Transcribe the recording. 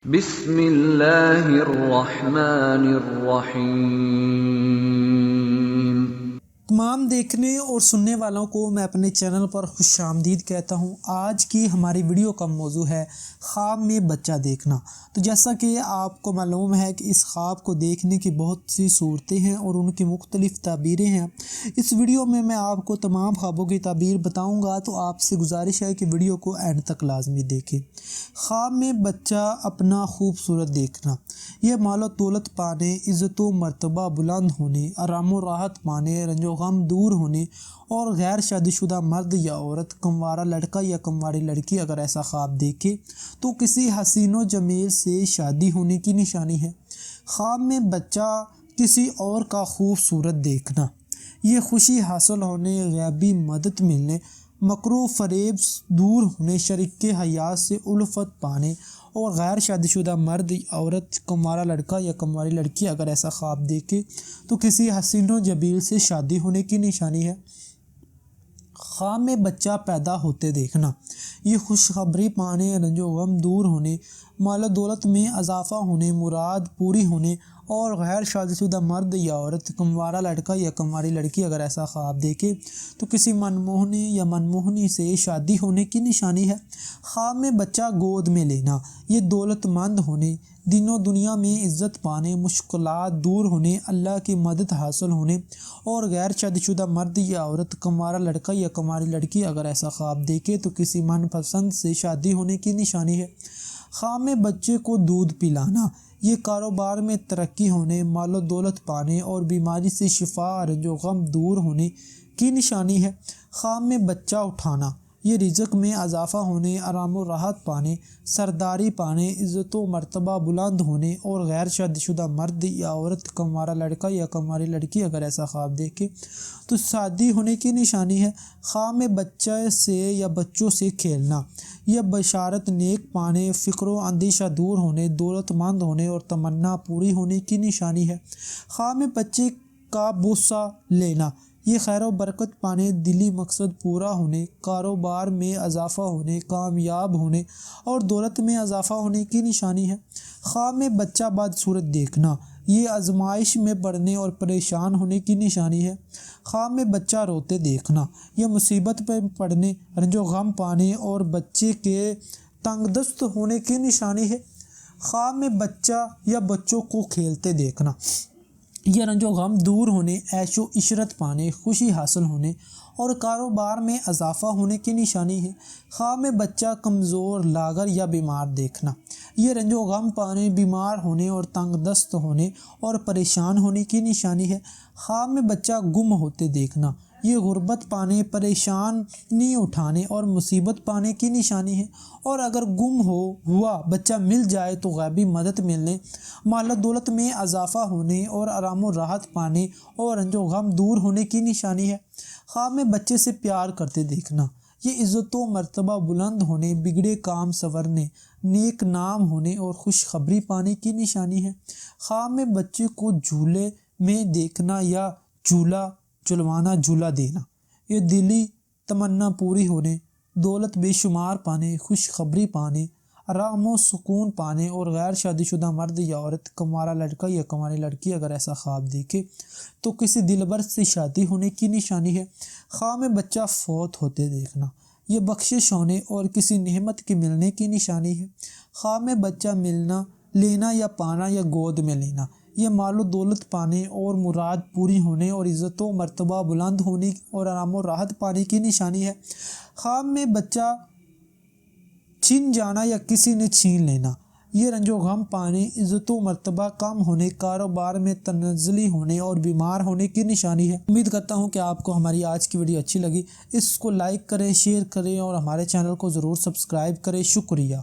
بسم اللہ الرحمن الرحیم۔ تمام دیکھنے اور سننے والوں کو میں اپنے چینل پر خوش آمدید کہتا ہوں۔ آج کی ہماری ویڈیو کا موضوع ہے خواب میں بچہ دیکھنا۔ تو جیسا کہ آپ کو معلوم ہے کہ اس خواب کو دیکھنے کی بہت سی صورتیں ہیں اور ان کی مختلف تعبیریں ہیں۔ اس ویڈیو میں آپ کو تمام خوابوں کی تعبیر بتاؤں گا، تو آپ سے گزارش ہے کہ ویڈیو کو اینڈ تک لازمی دیکھیں۔ خواب میں بچہ اپنا خوبصورت دیکھنا، یہ مال و دولت پانے، عزت و مرتبہ بلند ہونے، آرام و راحت پانے، رنج و غم دور ہونے اور غیر شادی شدہ مرد یا عورت، کموارہ لڑکا یا کمواری لڑکی اگر ایسا خواب دیکھے تو کسی حسین و جمیل سے شادی ہونے کی نشانی ہے۔ خواب میں بچہ کسی اور کا خوبصورت دیکھنا، یہ خوشی حاصل ہونے، غیبی مدد ملنے، مکر و فریب دور ہونے، شریک حیات سے الفت پانے اور غیر شادی شدہ مرد عورت، کموارہ لڑکا یا کمواری لڑکی اگر ایسا خواب دیکھے تو کسی حسین و جمیل سے شادی ہونے کی نشانی ہے۔ خواب میں بچہ پیدا ہوتے دیکھنا، یہ خوشخبری پانے، رنج و غم دور ہونے، مال و دولت میں اضافہ ہونے، مراد پوری ہونے اور غیر شادی شدہ مرد یا عورت، کموارہ لڑکا یا کمواری لڑکی اگر ایسا خواب دیکھے تو کسی منموہنی یا منموہنی سے شادی ہونے کی نشانی ہے۔ خواب میں بچہ گود میں لینا، یہ دولت مند ہونے، دین و دنیا میں عزت پانے، مشکلات دور ہونے، اللہ کی مدد حاصل ہونے اور غیر شادی شدہ مرد یا عورت، کموارہ لڑکا یا کمواری لڑکی اگر ایسا خواب دیکھے تو کسی من پسند سے شادی ہونے کی نشانی ہے۔ خواب میں بچے کو دودھ پلانا، یہ کاروبار میں ترقی ہونے، مال و دولت پانے اور بیماری سے شفا، رنج و غم دور ہونے کی نشانی ہے۔ خواب میں بچہ اٹھانا، یہ رزق میں اضافہ ہونے، آرام و راحت پانے، سرداری پانے، عزت و مرتبہ بلند ہونے اور غیر شادی شدہ مرد یا عورت، کموارہ لڑکا یا کمواری لڑکی اگر ایسا خواب دیکھے تو شادی ہونے کی نشانی ہے۔ خواب میں بچے سے یا بچوں سے کھیلنا، یہ بشارت نیک پانے، فکر و اندیشہ دور ہونے، دولت مند ہونے اور تمنا پوری ہونے کی نشانی ہے۔ خواب میں بچے کا بوسہ لینا، یہ خیر و برکت پانے، دلی مقصد پورا ہونے، کاروبار میں اضافہ ہونے، کامیاب ہونے اور دولت میں اضافہ ہونے کی نشانی ہے۔ خواب میں بچہ بدصورت دیکھنا، یہ آزمائش میں پڑنے اور پریشان ہونے کی نشانی ہے۔ خواب میں بچہ روتے دیکھنا، یہ مصیبت پہ پڑنے، رنج و غم پانے اور بچے کے تنگ دست ہونے کی نشانی ہے۔ خواب میں بچہ یا بچوں کو کھیلتے دیکھنا، یہ رنج و غم دور ہونے، عیش و عشرت پانے، خوشی حاصل ہونے اور کاروبار میں اضافہ ہونے کی نشانی ہے۔ خواب میں بچہ کمزور، لاغر یا بیمار دیکھنا، یہ رنج و غم پانے، بیمار ہونے اور تنگ دست ہونے اور پریشان ہونے کی نشانی ہے۔ خواب میں بچہ گم ہوتے دیکھنا، یہ غربت پانے، پریشانی اٹھانے اور مصیبت پانے کی نشانی ہے۔ اور اگر گم ہوا بچہ مل جائے تو غیبی مدد ملنے، مال و دولت میں اضافہ ہونے اور آرام و راحت پانے اور رنج و غم دور ہونے کی نشانی ہے۔ خواب میں بچے سے پیار کرتے دیکھنا، یہ عزت و مرتبہ بلند ہونے، بگڑے کام سنورنے، نیک نام ہونے اور خوشخبری پانے کی نشانی ہے۔ خواب میں بچے کو جھولے میں دیکھنا یا جھولا دینا، یہ دلی تمنا پوری ہونے، دولت بے شمار پانے، خوشخبری پانے، آرام و سکون پانے اور غیر شادی شدہ مرد یا عورت، کموارہ لڑکا یا کمواری لڑکی اگر ایسا خواب دیکھے تو کسی دلبر سے شادی ہونے کی نشانی ہے۔ خواب میں بچہ فوت ہوتے دیکھنا، یہ بخشش ہونے اور کسی نعمت کے ملنے کی نشانی ہے۔ خواب میں بچہ لینا یا پانا یا گود میں لینا، یہ مال و دولت پانے اور مراد پوری ہونے اور عزت و مرتبہ بلند ہونے اور آرام و راحت پانے کی نشانی ہے۔ خواب میں بچہ چھن جانا یا کسی نے چھین لینا، یہ رنج و غم پانے، عزت و مرتبہ کم ہونے، کاروبار میں تنزلی ہونے اور بیمار ہونے کی نشانی ہے۔ امید کرتا ہوں کہ آپ کو ہماری آج کی ویڈیو اچھی لگی۔ اس کو لائک کریں، شیئر کریں اور ہمارے چینل کو ضرور سبسکرائب کریں۔ شکریہ۔